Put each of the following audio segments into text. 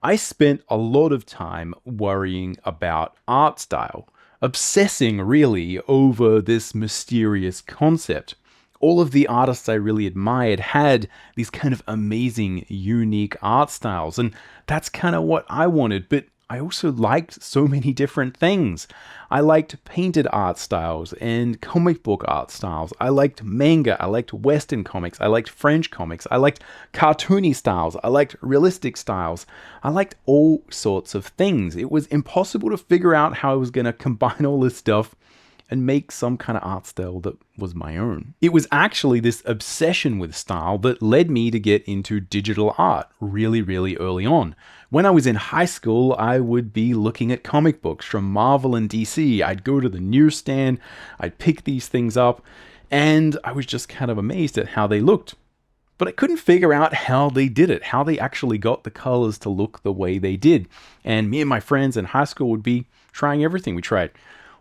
I spent a lot of time worrying about art style, obsessing really over this mysterious concept. All of the artists I really admired had these kind of amazing, unique art styles, and that's kind of what I wanted, but I also liked so many different things. I liked painted art styles and comic book art styles. I liked manga. I liked Western comics. I liked French comics. I liked cartoony styles. I liked realistic styles. I liked all sorts of things. It was impossible to figure out how I was going to combine all this stuff and make some kind of art style that was my own. It was actually this obsession with style that led me to get into digital art really, really early on. When I was in high school, I would be looking at comic books from Marvel and DC. I'd go to the newsstand, I'd pick these things up, and I was just kind of amazed at how they looked. But I couldn't figure out how they did it, how they actually got the colors to look the way they did. And me and my friends in high school would be trying everything. We tried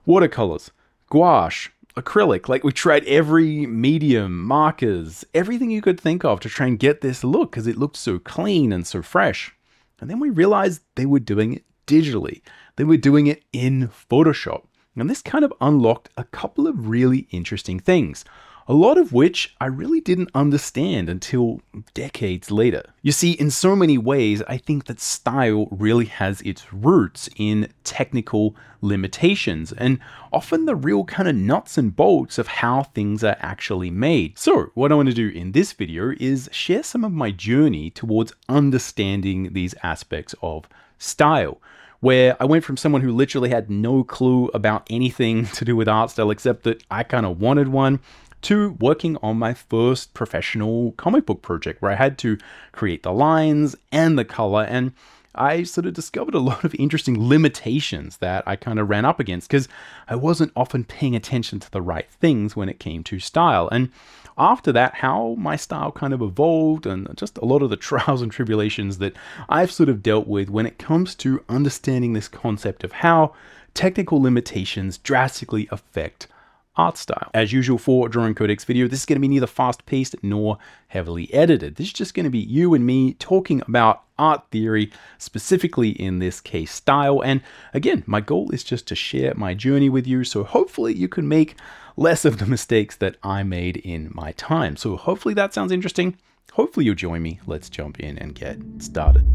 watercolors, gouache, acrylic, like we tried every medium, markers, everything you could think of to try and get this look because it looked so clean and so fresh. And then we realized they were doing it digitally. They were doing it in Photoshop. And this kind of unlocked a couple of really interesting things, a lot of which I really didn't understand until decades later. You see, in so many ways, I think that style really has its roots in technical limitations and often the real kind of nuts and bolts of how things are actually made. So what I want to do in this video is share some of my journey towards understanding these aspects of style, where I went from someone who literally had no clue about anything to do with art style except that I kind of wanted one, to working on my first professional comic book project where I had to create the lines and the color, and I sort of discovered a lot of interesting limitations that I kind of ran up against because I wasn't often paying attention to the right things when it came to style. And after that, how my style kind of evolved and just a lot of the trials and tribulations that I've sort of dealt with when it comes to understanding this concept of how technical limitations drastically affect art style. As usual for a Drawing Codex video, this is going to be neither fast-paced nor heavily edited. This is just going to be you and me talking about art theory, specifically in this case style. And again, my goal is just to share my journey with you, so hopefully you can make less of the mistakes that I made in my time. So hopefully that sounds interesting. Hopefully you'll join me. Let's jump in and get started.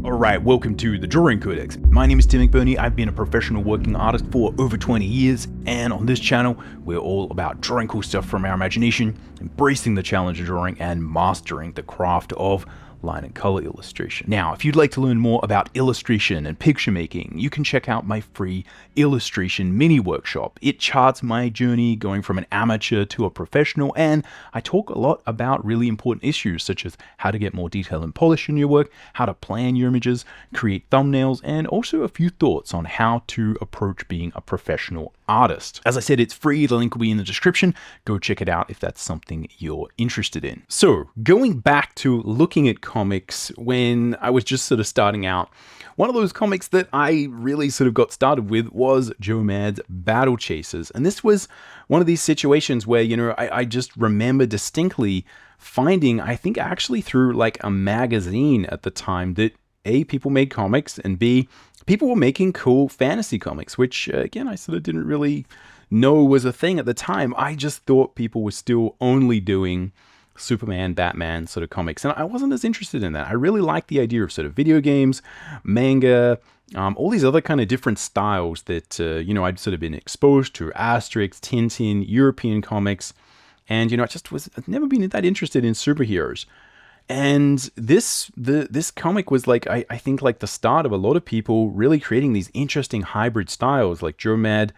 Alright, welcome to the Drawing Codex. My name is Tim McBurney. I've been a professional working artist for over 20 years, and on this channel, we're all about drawing cool stuff from our imagination, embracing the challenge of drawing, and mastering the craft of line and color illustration. Now, if you'd like to learn more about illustration and picture making, you can check out my free illustration mini workshop. It charts my journey going from an amateur to a professional, and I talk a lot about really important issues such as how to get more detail and polish in your work, how to plan your images, create thumbnails, and also a few thoughts on how to approach being a professional artist. As I said, it's free. The link will be in the description. Go check it out if that's something you're interested in. So going back to looking at comics when I was just sort of starting out, one of those comics that I really sort of got started with was Joe Mad's Battle Chasers. And this was one of these situations where, you know, I just remember distinctly finding, I think actually through like a magazine at the time, that A, people made comics, and B, people were making cool fantasy comics, which again, I sort of didn't really know was a thing at the time. I just thought people were still only doing Superman, Batman sort of comics, and I wasn't as interested in that. I really liked the idea of sort of video games, manga, all these other kind of different styles that, you know, I'd sort of been exposed to: Asterix, Tintin, European comics, and, you know, I'd never been that interested in superheroes. And this comic was like, I think like the start of a lot of people really creating these interesting hybrid styles. Like Joe Mad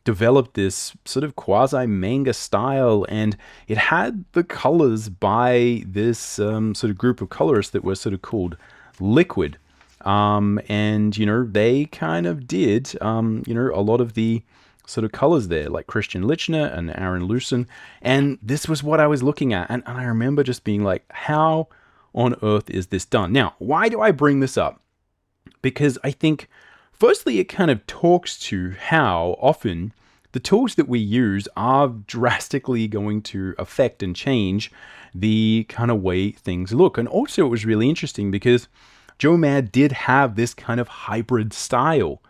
developed this sort of quasi manga style, and it had the colors by this sort of group of colorists that were sort of called Liquid. And, you know, they kind of did, you know, a lot of the sort of colors there, like Christian Lichner and Aaron Lucen. And this was what I was looking at. And I remember just being like, how on earth is this done? Now, why do I bring this up? Because I think, firstly, it kind of talks to how often the tools that we use are drastically going to affect and change the kind of way things look. And also, it was really interesting because Joe Mad did have this kind of hybrid style.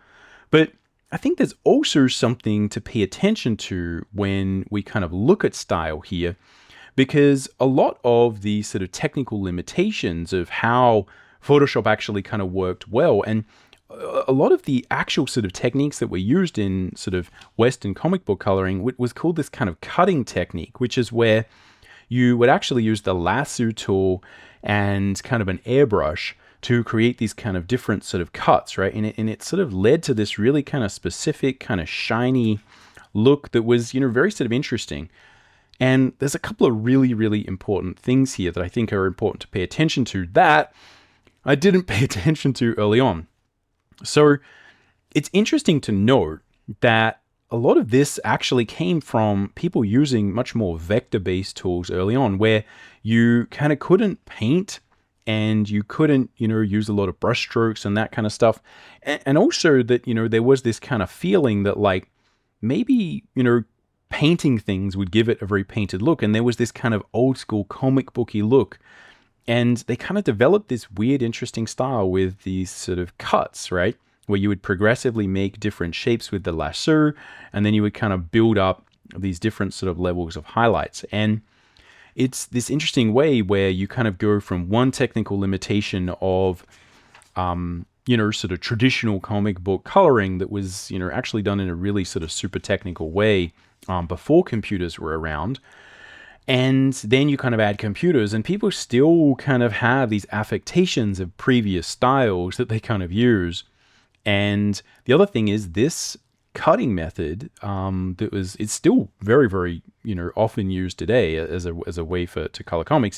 But I think there's also something to pay attention to when we kind of look at style here, because a lot of the sort of technical limitations of how Photoshop actually kind of worked well, and a lot of the actual sort of techniques that were used in sort of Western comic book coloring was called this kind of cutting technique, which is where you would actually use the lasso tool and kind of an airbrush to create these kind of different sort of cuts, right? And it sort of led to this really kind of specific, kind of shiny look that was, very sort of interesting. And there's a couple of really, really important things here that I think are important to pay attention to that I didn't pay attention to early on. So it's interesting to note that a lot of this actually came from people using much more vector-based tools early on, where you kind of couldn't paint and you couldn't, use a lot of brush strokes and that kind of stuff. And also that, there was this kind of feeling that like maybe, painting things would give it a very painted look. And there was this kind of old school comic booky look. And they kind of developed this weird, interesting style with these sort of cuts, right? Where you would progressively make different shapes with the lasso, and then you would kind of build up these different sort of levels of highlights. And it's this interesting way where you kind of go from one technical limitation of, sort of traditional comic book coloring that was, actually done in a really sort of super technical way before computers were around. And then you kind of add computers, and people still kind of have these affectations of previous styles that they kind of use. And the other thing is this cutting method it's still very, very, often used today as a way to color comics.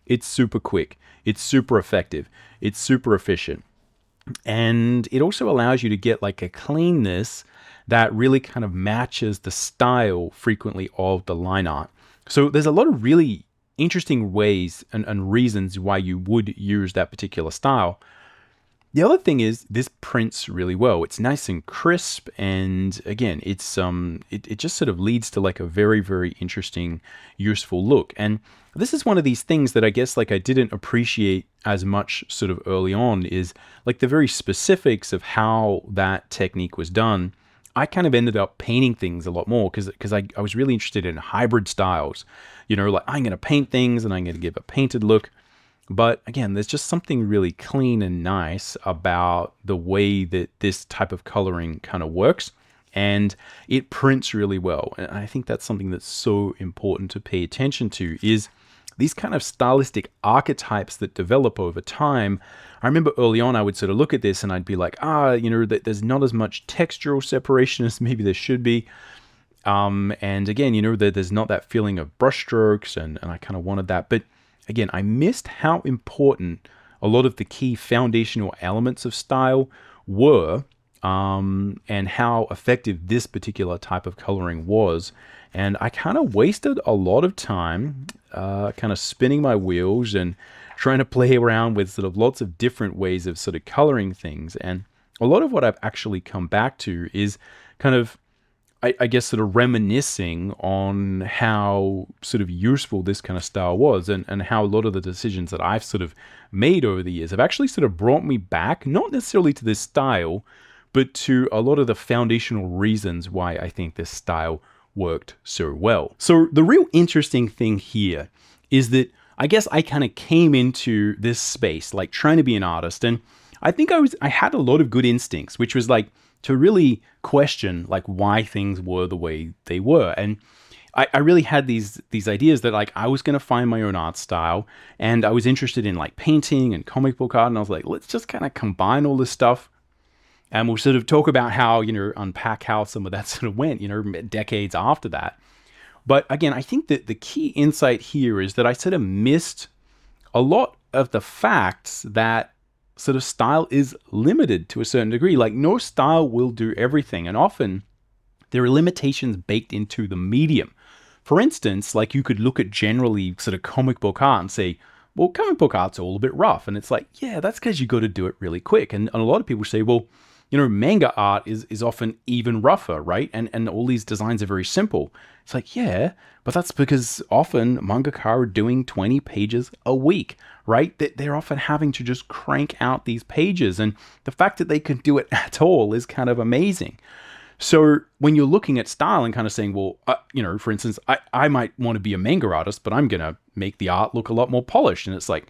It's super quick, it's super effective, it's super efficient. And it also allows you to get like a cleanness that really kind of matches the style frequently of the line art. So there's a lot of really interesting ways and reasons why you would use that particular style. The other thing is this prints really well. It's nice and crisp, and again, it's it just sort of leads to like a very, very interesting, useful look. And this is one of these things that I guess like I didn't appreciate as much sort of early on, is like the very specifics of how that technique was done. I kind of ended up painting things a lot more because I was really interested in hybrid styles. Like I'm going to paint things and I'm going to give a painted look. But again, there's just something really clean and nice about the way that this type of coloring kind of works. And it prints really well. And I think that's something that's so important to pay attention to, is these kind of stylistic archetypes that develop over time. I remember early on, I would sort of look at this and I'd be like, there's not as much textural separation as maybe there should be. And again, there's not that feeling of brush strokes, and I kind of wanted that. But again, I missed how important a lot of the key foundational elements of style were, and how effective this particular type of coloring was. And I kind of wasted a lot of time kind of spinning my wheels and trying to play around with sort of lots of different ways of sort of coloring things. And a lot of what I've actually come back to is kind of, I guess, sort of reminiscing on how sort of useful this kind of style was, and how a lot of the decisions that I've sort of made over the years have actually sort of brought me back, not necessarily to this style, but to a lot of the foundational reasons why I think this style worked so well. So the real interesting thing here is that I guess I kind of came into this space like trying to be an artist, and I think I had a lot of good instincts, which was like to really question like why things were the way they were. And I really had these ideas that like I was going to find my own art style, and I was interested in like painting and comic book art, and I was like, let's just kind of combine all this stuff. And we'll sort of talk about how, unpack how some of that sort of went, decades after that. But again, I think that the key insight here is that I sort of missed a lot of the facts that sort of style is limited to a certain degree. Like no style will do everything. And often there are limitations baked into the medium. For instance, like you could look at generally sort of comic book art and say, well, comic book art's all a bit rough. And it's like, yeah, that's because you got to do it really quick. And a lot of people say, well, manga art is often even rougher, right? And all these designs are very simple. It's like, yeah, but that's because often mangaka are doing 20 pages a week, right? They're often having to just crank out these pages. And the fact that they can do it at all is kind of amazing. So when you're looking at style and kind of saying, well, for instance, I might want to be a manga artist, but I'm going to make the art look a lot more polished. And it's like,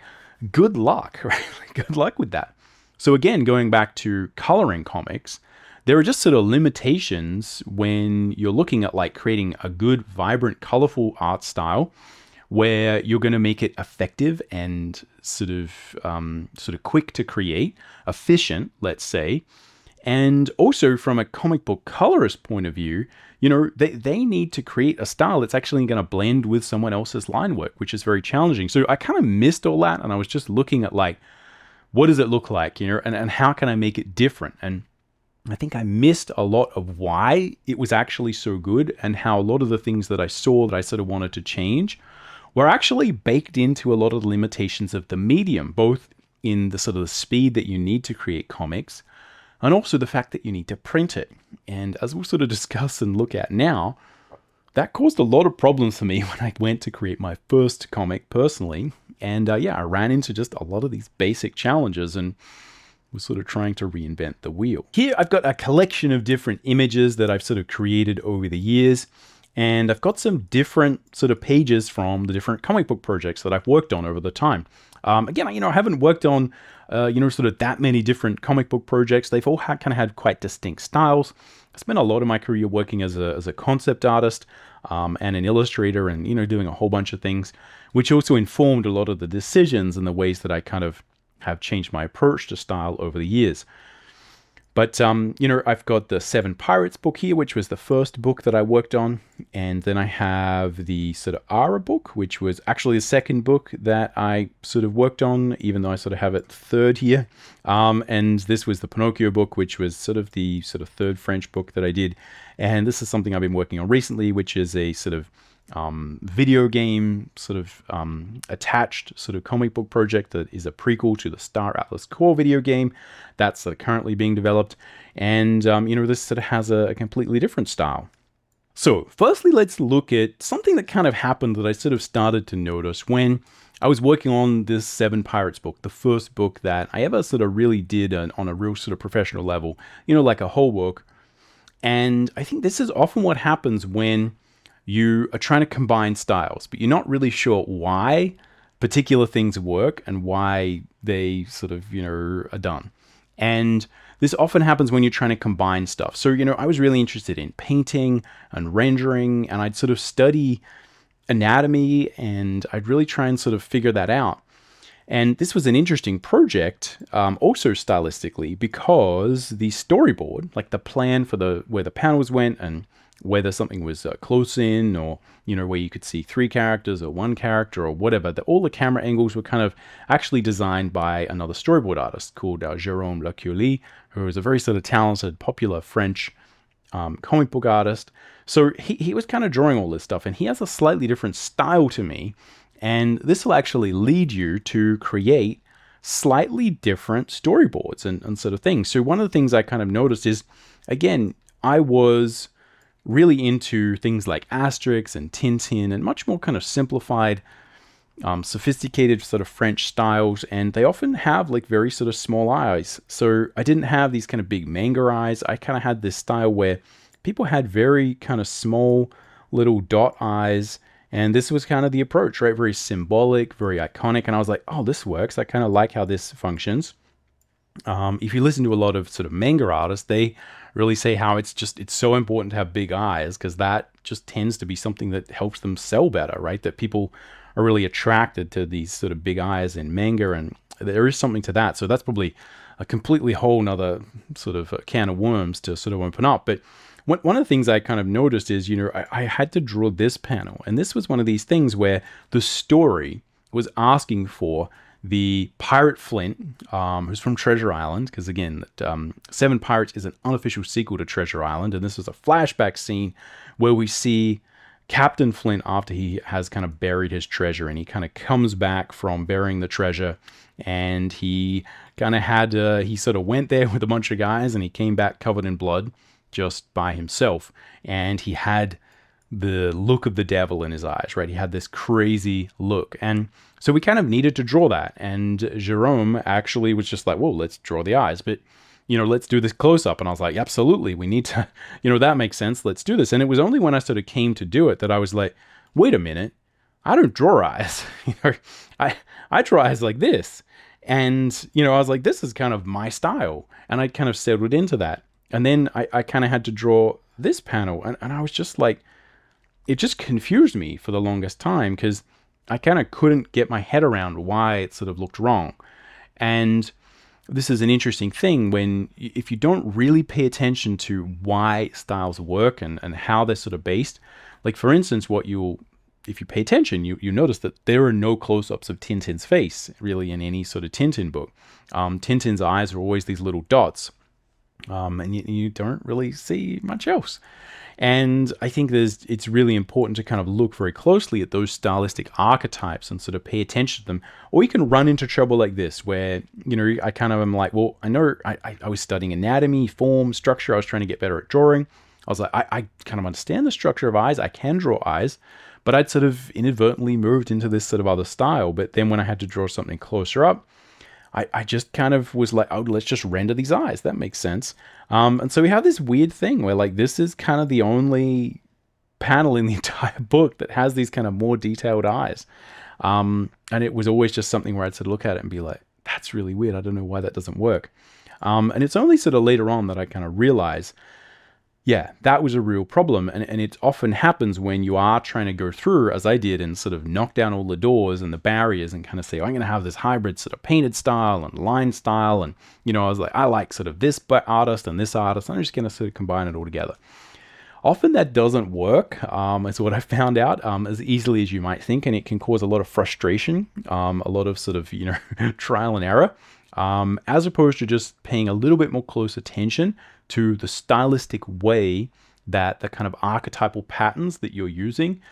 good luck, right? Good luck with that. So again, going back to coloring comics, there are just sort of limitations when you're looking at like creating a good, vibrant, colorful art style where you're going to make it effective and sort of quick to create, efficient, let's say. And also from a comic book colorist point of view, they need to create a style that's actually going to blend with someone else's line work, which is very challenging. So I kind of missed all that, and I was just looking at like, what does it look like, and how can I make it different? And I think I missed a lot of why it was actually so good, and how a lot of the things that I saw that I sort of wanted to change were actually baked into a lot of the limitations of the medium, both in the sort of the speed that you need to create comics, and also the fact that you need to print it. And as we'll sort of discuss and look at now, that caused a lot of problems for me when I went to create my first comic personally. And I ran into just a lot of these basic challenges and was sort of trying to reinvent the wheel. Here I've got a collection of different images that I've sort of created over the years. And I've got some different sort of pages from the different comic book projects that I've worked on over the time. Again, I haven't worked on, sort of that many different comic book projects. They've all kind of had quite distinct styles. I spent a lot of my career working as a concept artist and an illustrator and, doing a whole bunch of things, which also informed a lot of the decisions and the ways that I kind of have changed my approach to style over the years. But, I've got the Seven Pirates book here, which was the first book that I worked on. And then I have the sort of Ara book, which was actually the second book that I sort of worked on, even though I sort of have it third here. And this was the Pinocchio book, which was sort of the third French book that I did. And this is something I've been working on recently, which is a sort of video game attached sort of comic book project that is a prequel to the Star Atlas core video game that's currently being developed. And this sort of has a completely different style. So firstly, let's look at something that kind of happened that I sort of started to notice when I was working on this Seven Pirates book, the first book that I ever sort of really did on a real sort of professional level, like a whole book. And I think this is often what happens when you are trying to combine styles, but you're not really sure why particular things work and why they sort of, are done. And this often happens when you're trying to combine stuff. So, I was really interested in painting and rendering, and I'd sort of study anatomy, and I'd really try and sort of figure that out. And this was an interesting project, also stylistically, because the storyboard, like the plan for where the panels went and whether something was close in or, where you could see three characters or one character or whatever, all the camera angles were kind of actually designed by another storyboard artist called Jérôme Lacuelie, who is a very sort of talented, popular French comic book artist. So he was kind of drawing all this stuff, and he has a slightly different style to me. And this will actually lead you to create slightly different storyboards and sort of things. So one of the things I kind of noticed is, again, I was really into things like Asterix and Tintin and much more kind of simplified, sophisticated sort of French styles. And they often have like very sort of small eyes. So I didn't have these kind of big manga eyes. I kind of had this style where people had very kind of small little dot eyes. And this was kind of the approach, right? Very symbolic, very iconic. And I was like, oh, this works. I kind of like how this functions. If you listen to a lot of sort of manga artists, they really say how it's so important to have big eyes because that just tends to be something that helps them sell better, right? That people are really attracted to these sort of big eyes in manga, and there is something to that. So that's probably a completely whole nother sort of can of worms to sort of open up. But one of the things I kind of noticed is, I had to draw this panel, and this was one of these things where the story was asking for the pirate Flint, who's from Treasure Island, because again, Seven Pirates is an unofficial sequel to Treasure Island, and this is a flashback scene where we see Captain Flint, after he has kind of buried his treasure, and he kind of comes back from burying the treasure, and he kind of he sort of went there with a bunch of guys, and he came back covered in blood just by himself. And he had the look of the devil in his eyes, right? He had this crazy look. And so we kind of needed to draw that. And Jerome actually was just like, whoa, let's draw the eyes. But, let's do this close up. And I was like, absolutely, we need to, that makes sense. Let's do this. And it was only when I sort of came to do it that I was like, wait a minute, I don't draw eyes. I draw eyes like this. And, I was like, this is kind of my style. And I kind of settled into that. And then I kind of had to draw this panel. And I was just like, it just confused me for the longest time because I kind of couldn't get my head around why it sort of looked wrong. And this is an interesting thing if you don't really pay attention to why styles work and how they're sort of based. Like, for instance, if you pay attention, you notice that there are no close-ups of Tintin's face really in any sort of Tintin book. Tintin's eyes are always these little dots. And you don't really see much else. And I think it's really important to kind of look very closely at those stylistic archetypes and sort of pay attention to them. Or you can run into trouble like this, where, I kind of am like, well, I know I was studying anatomy, form, structure. I was trying to get better at drawing. I was like, I kind of understand the structure of eyes. I can draw eyes. But I'd sort of inadvertently moved into this sort of other style. But then when I had to draw something closer up, I just kind of was like, oh, let's just render these eyes. That makes sense. And so we have this weird thing where, like, this is kind of the only panel in the entire book that has these kind of more detailed eyes. And it was always just something where I'd sort of look at it and be like, that's really weird. I don't know why that doesn't work. And it's only sort of later on that I kind of realize, yeah, that was a real problem. And it often happens when you are trying to go through, as I did, and sort of knock down all the doors and the barriers and kind of say, oh, I'm going to have this hybrid sort of painted style and line style. And, I was like, I like sort of this artist and this artist. I'm just going to sort of combine it all together. Often that doesn't work, is what I found out, as easily as you might think. And it can cause a lot of frustration, a lot of sort of, trial and error, as opposed to just paying a little bit more close attention to the stylistic way that the kind of archetypal patterns that you're using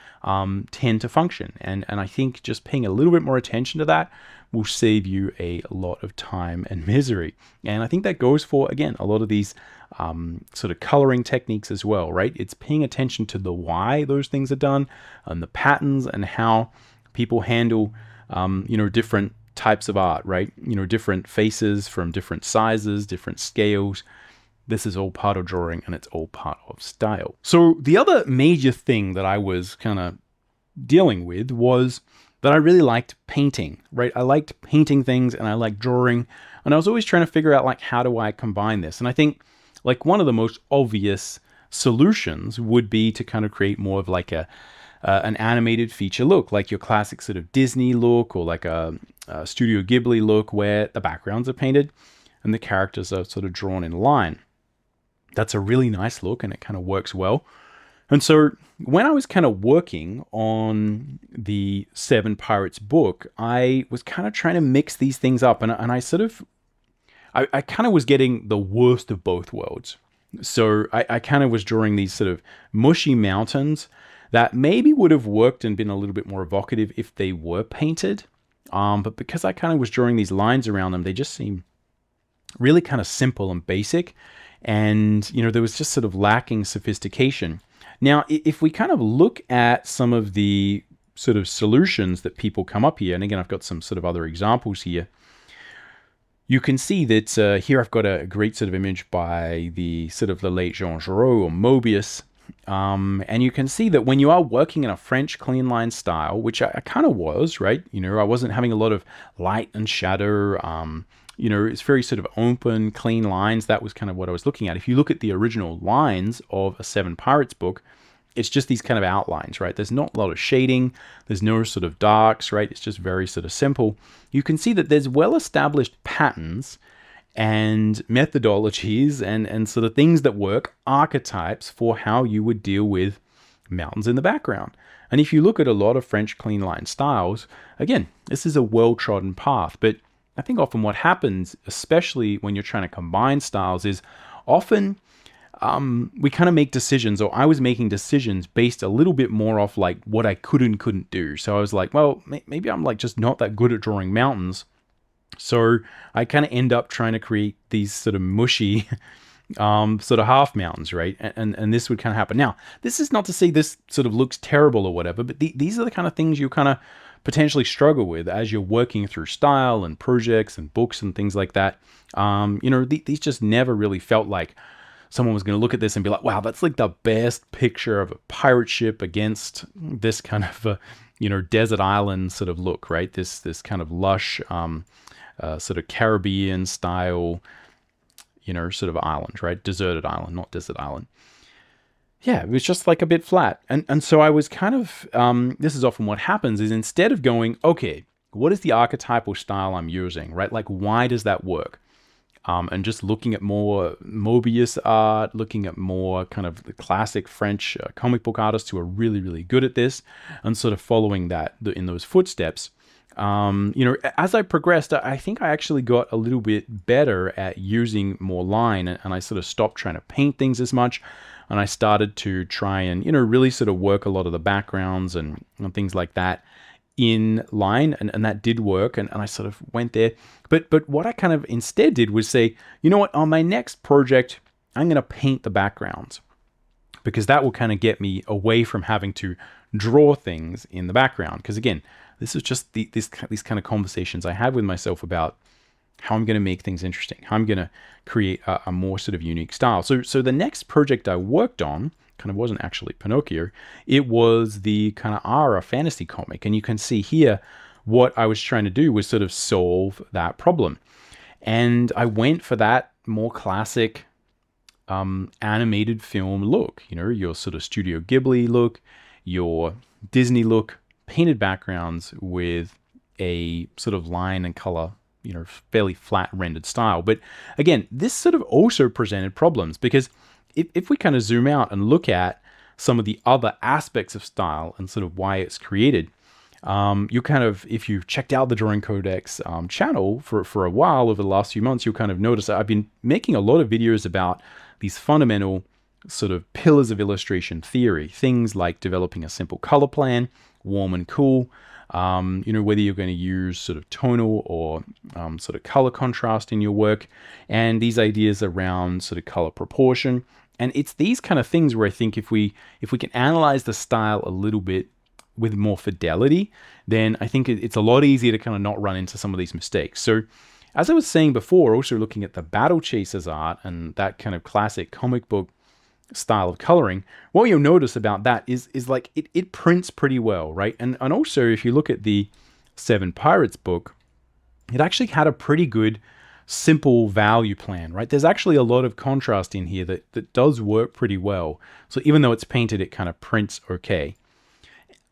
tend to function. And I think just paying a little bit more attention to that will save you a lot of time and misery. And I think that goes for, again, a lot of these sort of coloring techniques as well, right? It's paying attention to the why those things are done and the patterns and how people handle, different types of art, right? Different faces from different sizes, different scales. This is all part of drawing and it's all part of style. So the other major thing that I was kind of dealing with was that I really liked painting, right? I liked painting things and I liked drawing. And I was always trying to figure out, like, how do I combine this? And I think, like, one of the most obvious solutions would be to kind of create more of like an animated feature look, like your classic sort of Disney look, or like a Studio Ghibli look where the backgrounds are painted and the characters are sort of drawn in line. That's a really nice look and it kind of works well. And so when I was kind of working on the Seven Pirates book, I was kind of trying to mix these things up, and I kind of was getting the worst of both worlds. So I kind of was drawing these sort of mushy mountains that maybe would have worked and been a little bit more evocative if they were painted. But because I kind of was drawing these lines around them, they just seemed really kind of simple and basic. And, there was just sort of lacking sophistication. Now, if we kind of look at some of the sort of solutions that people come up here, and again, I've got some sort of other examples here, you can see that here I've got a great sort of image by the late Jean Giraud or Mobius. And you can see that when you are working in a French clean line style, which I kind of was, right? I wasn't having a lot of light and shadow. It's very sort of open, clean lines. That was kind of what I was looking at. If you look at the original lines of a Seven Pirates book, it's just these kind of outlines, right? There's not a lot of shading. There's no sort of darks, right? It's just very sort of simple. You can see that there's well-established patterns and methodologies and sort of things that work, archetypes for how you would deal with mountains in the background. And if you look at a lot of French clean line styles, again, this is a well-trodden path. But I think often what happens, especially when you're trying to combine styles, is often we kind of make decisions, or I was making decisions based a little bit more off like what I could and couldn't do. So I was like, well, maybe I'm like just not that good at drawing mountains. So I kind of end up trying to create these sort of mushy sort of half mountains, right? And this would kind of happen. Now, this is not to say this sort of looks terrible or whatever, but these are the kind of things you kind of potentially struggle with as you're working through style and projects and books and things like that. These just never really felt like someone was going to look at this and be like, wow, that's like the best picture of a pirate ship against this kind of desert island sort of look, right? This kind of lush sort of Caribbean style sort of island, right? Deserted island, not desert island. Yeah, it was just like a bit flat. And so I was kind of, this is often what happens, is instead of going, okay, what is the archetypal style I'm using, right? Like, why does that work? And just looking at more Mobius art, looking at more kind of the classic French comic book artists who are really, really good at this, and sort of following that in those footsteps. As I progressed, I think I actually got a little bit better at using more line, and I sort of stopped trying to paint things as much, and I started to try and, really sort of work a lot of the backgrounds and things like that in line, and that did work, and I sort of went there. But what I kind of instead did was say, you know what, on my next project, I'm going to paint the backgrounds, because that will kind of get me away from having to draw things in the background. Because again, this is just these kind of conversations I have with myself about how I'm going to make things interesting, how I'm going to create a more sort of unique style. So the next project I worked on kind of wasn't actually Pinocchio. It was the kind of Ara fantasy comic. And you can see here what I was trying to do was sort of solve that problem. And I went for that more classic animated film look, your sort of Studio Ghibli look, your Disney look, painted backgrounds with a sort of line and color, fairly flat rendered style. But again, this sort of also presented problems, because if we kind of zoom out and look at some of the other aspects of style and sort of why it's created, you kind of, if you've checked out the Drawing Codex channel for a while over the last few months, you'll kind of notice that I've been making a lot of videos about these fundamental sort of pillars of illustration theory, things like developing a simple color plan, warm and cool, whether you're going to use sort of tonal or sort of color contrast in your work, and these ideas around sort of color proportion. And it's these kind of things where I think if we can analyze the style a little bit with more fidelity, then I think it's a lot easier to kind of not run into some of these mistakes. So as I was saying before, also looking at the Battle Chasers art and that kind of classic comic book style of coloring, what you'll notice about that is like it prints pretty well, right? And also if you look at the Seven Pirates book, it actually had a pretty good simple value plan, right? There's actually a lot of contrast in here that does work pretty well. So even though it's painted, it kind of prints okay.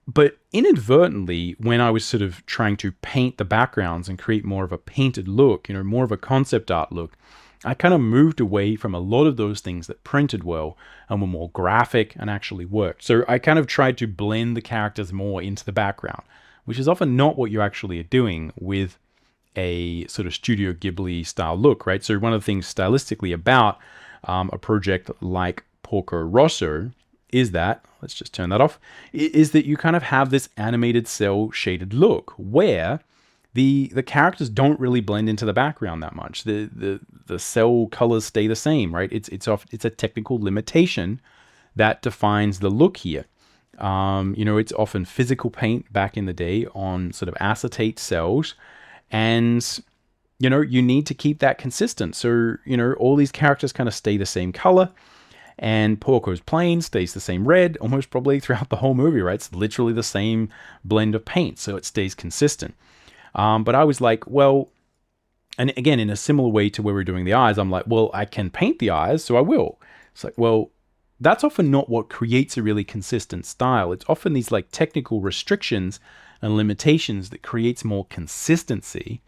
But inadvertently, when I was sort of trying to paint the backgrounds and create more of a painted look, more of a concept art look, I kind of moved away from a lot of those things that printed well and were more graphic and actually worked. So I kind of tried to blend the characters more into the background, which is often not what you actually are doing with a sort of Studio Ghibli style look, right? So one of the things stylistically about a project like Porco Rosso is that, let's just turn that off, is that you kind of have this animated cell shaded look where the characters don't really blend into the background that much. The cell colors stay the same, right? It's a technical limitation that defines the look here. It's often physical paint back in the day on sort of acetate cells, and you need to keep that consistent. So all these characters kind of stay the same color, and Porco's plane stays the same red almost probably throughout the whole movie, right? It's literally the same blend of paint, so it stays consistent. But I was like, well, and again, in a similar way to where we're doing the eyes, I'm like, well, I can paint the eyes, so I will. It's like, well, that's often not what creates a really consistent style. It's often these like technical restrictions and limitations that creates more consistency.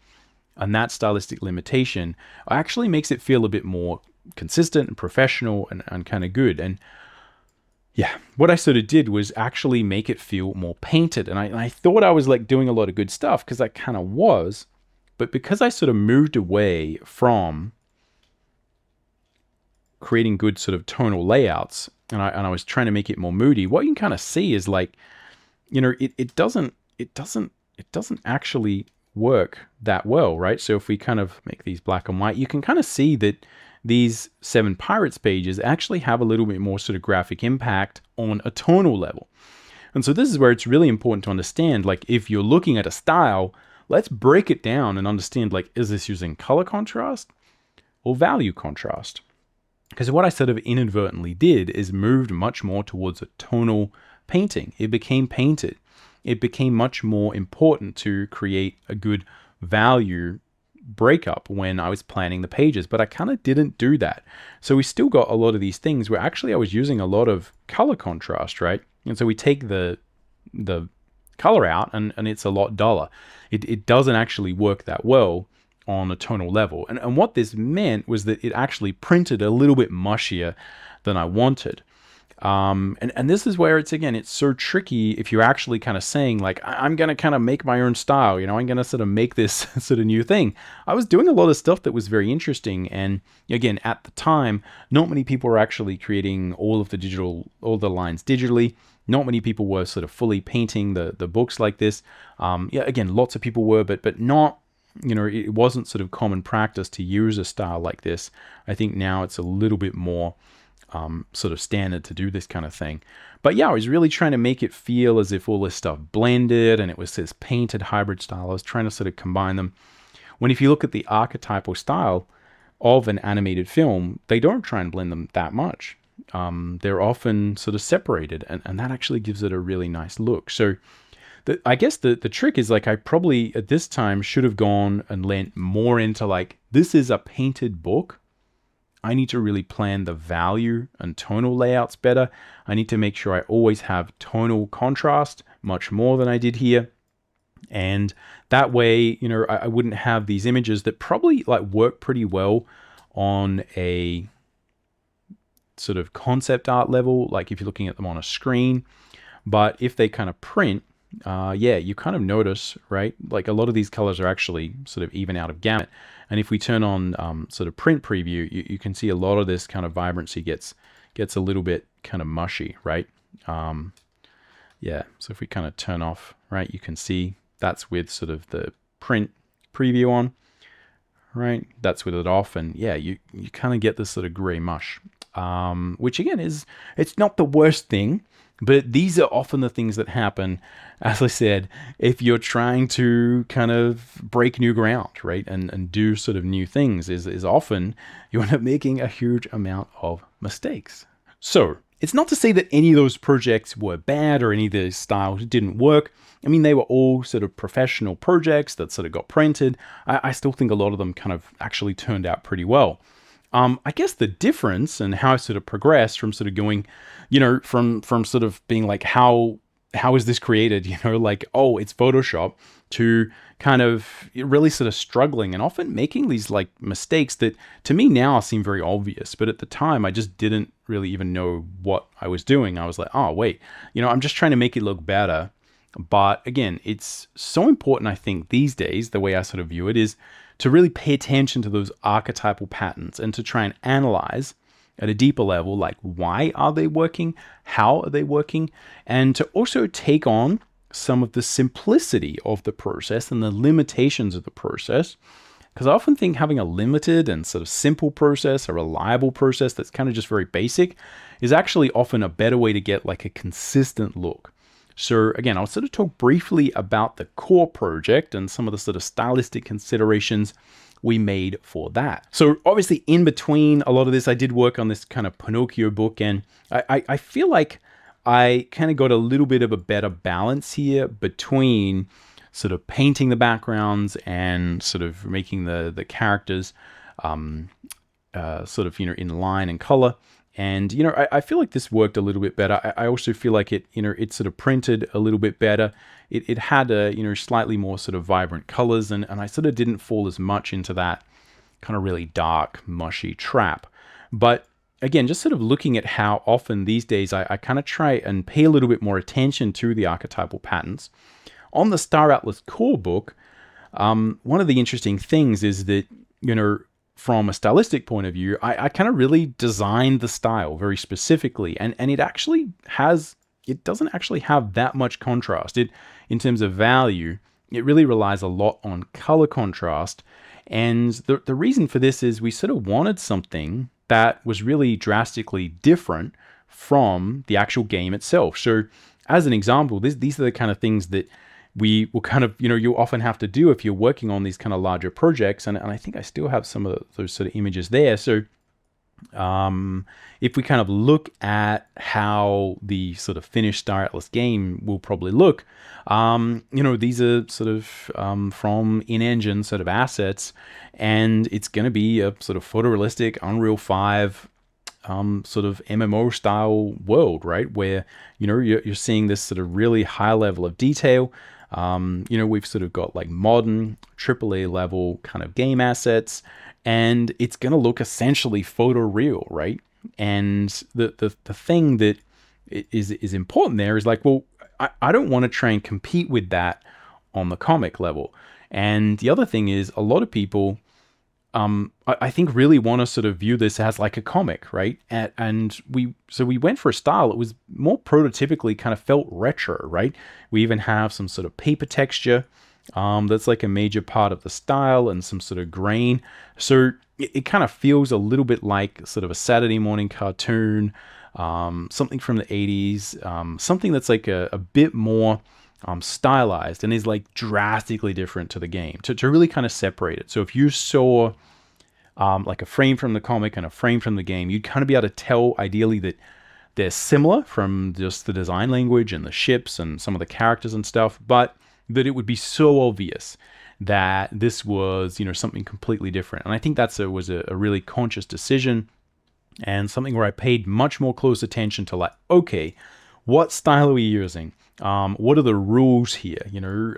And that stylistic limitation actually makes it feel a bit more consistent and professional and kind of good. And yeah, what I sort of did was actually make it feel more painted. And I thought I was like doing a lot of good stuff, because I kind of was. But because I sort of moved away from creating good sort of tonal layouts, and I was trying to make it more moody, what you can kind of see is like, it doesn't actually work that well, right? So if we kind of make these black and white, you can kind of see that these 7 Pirates pages actually have a little bit more sort of graphic impact on a tonal level. And so this is where it's really important to understand, like, if you're looking at a style, let's break it down and understand, like, is this using color contrast or value contrast? Because what I sort of inadvertently did is moved much more towards a tonal painting. It became painted. It became much more important to create a good value breakup when I was planning the pages, but I kind of didn't do that. So we still got a lot of these things where actually I was using a lot of color contrast, right? And so we take the color out and it's a lot duller. It doesn't actually work that well on a tonal level. And what this meant was that it actually printed a little bit mushier than I wanted. And this is where it's so tricky if you're actually kind of saying, like, I'm going to kind of make my own style, I'm going to sort of make this sort of new thing. I was doing a lot of stuff that was very interesting. And again, at the time, not many people were actually creating all the lines digitally. Not many people were sort of fully painting the books like this. Again, lots of people were, but not, it wasn't sort of common practice to use a style like this. I think now it's a little bit more sort of standard to do this kind of thing. But yeah, I was really trying to make it feel as if all this stuff blended and it was this painted hybrid style. I was trying to sort of combine them. When if you look at the archetypal style of an animated film, they don't try and blend them that much. They're often sort of separated, and that actually gives it a really nice look. So I guess the trick is, like, I probably at this time should have gone and lent more into, like, this is a painted book. I need to really plan the value and tonal layouts better. I need to make sure I always have tonal contrast much more than I did here. And that way, I wouldn't have these images that probably like work pretty well on a sort of concept art level, like if you're looking at them on a screen. But if they kind of print, you kind of notice, right? Like a lot of these colors are actually sort of even out of gamut. And if we turn on sort of print preview, you can see a lot of this kind of vibrancy gets a little bit kind of mushy, right? So if we kind of turn off, right, you can see that's with sort of the print preview on, right? That's with it off, and yeah, you kind of get this sort of gray mush, which again it's not the worst thing. But these are often the things that happen, as I said, if you're trying to kind of break new ground, right? And do sort of new things is often you end up making a huge amount of mistakes. So it's not to say that any of those projects were bad or any of the styles didn't work. I mean, they were all sort of professional projects that sort of got printed. I still think a lot of them kind of actually turned out pretty well. I guess the difference and how I sort of progressed from sort of going, from sort of being like, how is this created? Like, oh, it's Photoshop, to kind of really sort of struggling and often making these like mistakes that to me now seem very obvious. But at the time, I just didn't really even know what I was doing. I was like, oh, wait, I'm just trying to make it look better. But again, it's so important, I think, these days, the way I sort of view it is to really pay attention to those archetypal patterns and to try and analyze at a deeper level, like, why are they working? How are they working? And to also take on some of the simplicity of the process and the limitations of the process. Because I often think having a limited and sort of simple process, a reliable process that's kind of just very basic, is actually often a better way to get like a consistent look. So again, I'll sort of talk briefly about the core project and some of the sort of stylistic considerations we made for that. So obviously in between a lot of this, I did work on this kind of Pinocchio book, and I feel like I kind of got a little bit of a better balance here between sort of painting the backgrounds and sort of making the characters sort of, in line and color. And, I feel like this worked a little bit better. I also feel like it sort of printed a little bit better. It had a, slightly more sort of vibrant colors, and I sort of didn't fall as much into that kind of really dark, mushy trap. But again, just sort of looking at how often these days I kind of try and pay a little bit more attention to the archetypal patterns. On the Star Atlas core book, one of the interesting things is that, from a stylistic point of view, I kind of really designed the style very specifically, and it doesn't actually have that much contrast. In terms of value, it really relies a lot on color contrast. And the reason for this is we sort of wanted something that was really drastically different from the actual game itself. So as an example, these are the kind of things that we will kind of, you often have to do if you're working on these kind of larger projects. And I think I still have some of those sort of images there. So if we kind of look at how the sort of finished Star Atlas game will probably look, these are sort of from in-engine sort of assets, and it's going to be a sort of photorealistic Unreal 5 sort of MMO style world, right? Where, you're seeing this sort of really high level of detail. We've sort of got like modern AAA level kind of game assets, and it's going to look essentially photoreal, right? And the thing that is important there is like, well, I don't want to try and compete with that on the comic level. And the other thing is, a lot of people, I think, really want to sort of view this as like a comic, right? And we went for a style that was more prototypically kind of felt retro, right? We even have some sort of paper texture that's like a major part of the style, and some sort of grain. So it kind of feels a little bit like sort of a Saturday morning cartoon, something from the 80s, something that's like a bit more stylized and is like drastically different to the game to really kind of separate it. So if you saw like a frame from the comic and a frame from the game, you'd kind of be able to tell ideally that they're similar from just the design language and the ships and some of the characters and stuff, but that it would be so obvious that this was, something completely different. And I think that was a really conscious decision, and something where I paid much more close attention to, like, okay, what style are we using? What are the rules here?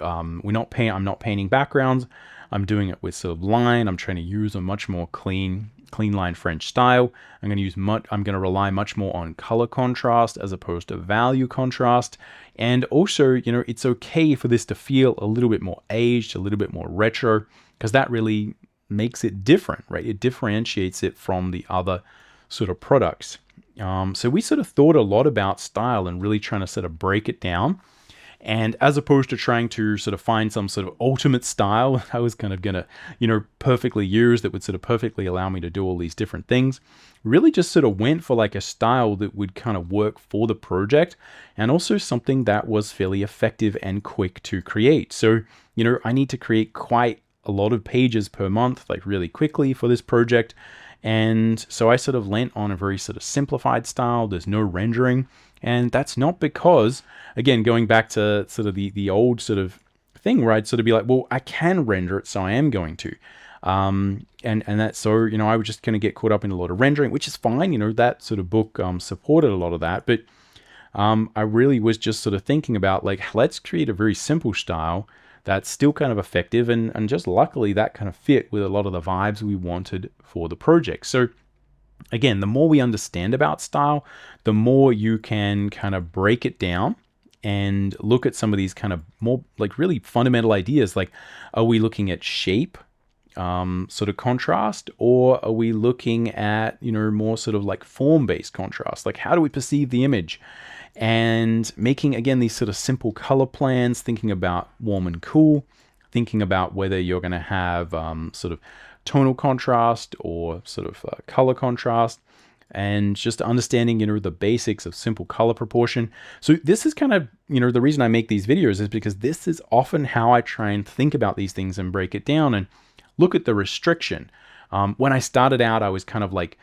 I'm not painting backgrounds. I'm doing it with sort of line. I'm trying to use a much more clean line French style. I'm going to rely much more on color contrast as opposed to value contrast. And also, it's okay for this to feel a little bit more aged, a little bit more retro, because that really makes it different, right? It differentiates it from the other sort of products. So we sort of thought a lot about style and really trying to sort of break it down. And as opposed to trying to sort of find some sort of ultimate style I was kind of going to, perfectly use that would sort of perfectly allow me to do all these different things, really just sort of went for like a style that would kind of work for the project, and also something that was fairly effective and quick to create. So, I need to create quite a lot of pages per month, like really quickly for this project. And so I sort of lent on a very sort of simplified style. There's no rendering. And that's not because, again, going back to sort of the old sort of thing where I'd sort of be like, well, I can render it, so I am going to. And that's so, I was just going to get caught up in a lot of rendering, which is fine. That sort of book supported a lot of that. But I really was just sort of thinking about, like, let's create a very simple style that's still kind of effective. And just luckily that kind of fit with a lot of the vibes we wanted for the project. So again, the more we understand about style, the more you can kind of break it down and look at some of these kind of more like really fundamental ideas. Like, are we looking at shape, sort of contrast, or are we looking at, more sort of like form-based contrast? Like, how do we perceive the image? And making, again, these sort of simple color plans, thinking about warm and cool, thinking about whether you're going to have sort of tonal contrast or sort of color contrast, and just understanding, the basics of simple color proportion. So this is kind of, the reason I make these videos is because this is often how I try and think about these things and break it down and look at the restriction. When I started out, I was kind of like,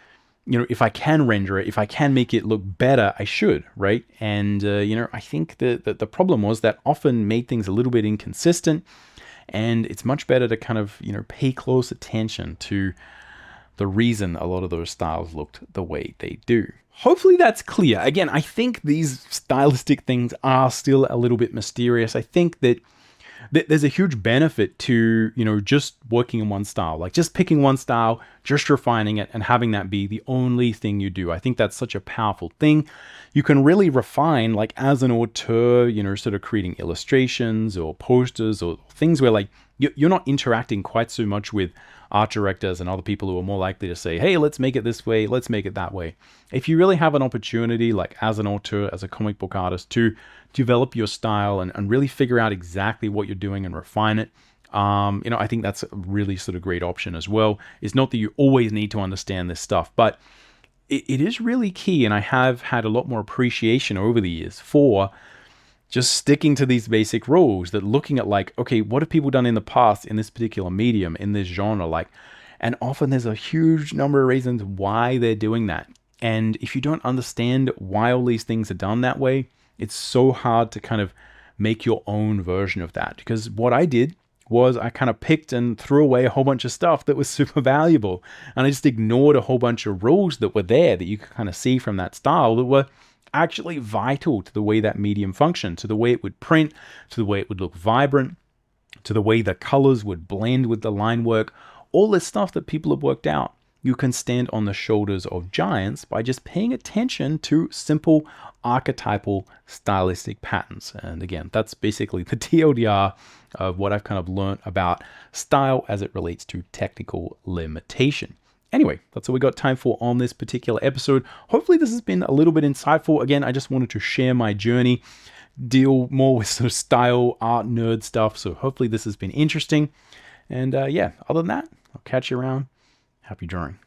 if I can render it, if I can make it look better, I should, right? And, I think that the problem was that often made things a little bit inconsistent. And it's much better to kind of, pay close attention to the reason a lot of those styles looked the way they do. Hopefully that's clear. Again, I think these stylistic things are still a little bit mysterious. I think that there's a huge benefit to, just working in one style, like just picking one style, just refining it and having that be the only thing you do. I think that's such a powerful thing. You can really refine, like as an auteur, sort of creating illustrations or posters or things where like you're not interacting quite so much with art directors and other people who are more likely to say, hey, let's make it this way, let's make it that way. If you really have an opportunity, like as an auteur, as a comic book artist, to develop your style and really figure out exactly what you're doing and refine it, I think that's a really sort of great option as well. It's not that you always need to understand this stuff, but it is really key. And I have had a lot more appreciation over the years for just sticking to these basic rules, that looking at like, okay, what have people done in the past in this particular medium, in this genre? Like, and often there's a huge number of reasons why they're doing that. And if you don't understand why all these things are done that way, it's so hard to kind of make your own version of that. Because what I did was I kind of picked and threw away a whole bunch of stuff that was super valuable. And I just ignored a whole bunch of rules that were there that you could kind of see from that style that were actually vital to the way that medium functioned, to the way it would print, to the way it would look vibrant, to the way the colors would blend with the line work, all this stuff that people have worked out. You can stand on the shoulders of giants by just paying attention to simple archetypal stylistic patterns. And again, that's basically the TLDR of what I've kind of learned about style as it relates to technical limitation. Anyway, that's all we got time for on this particular episode. Hopefully this has been a little bit insightful. Again, I just wanted to share my journey, deal more with sort of style, art, nerd stuff. So hopefully this has been interesting. And yeah, other than that, I'll catch you around. Happy drawing.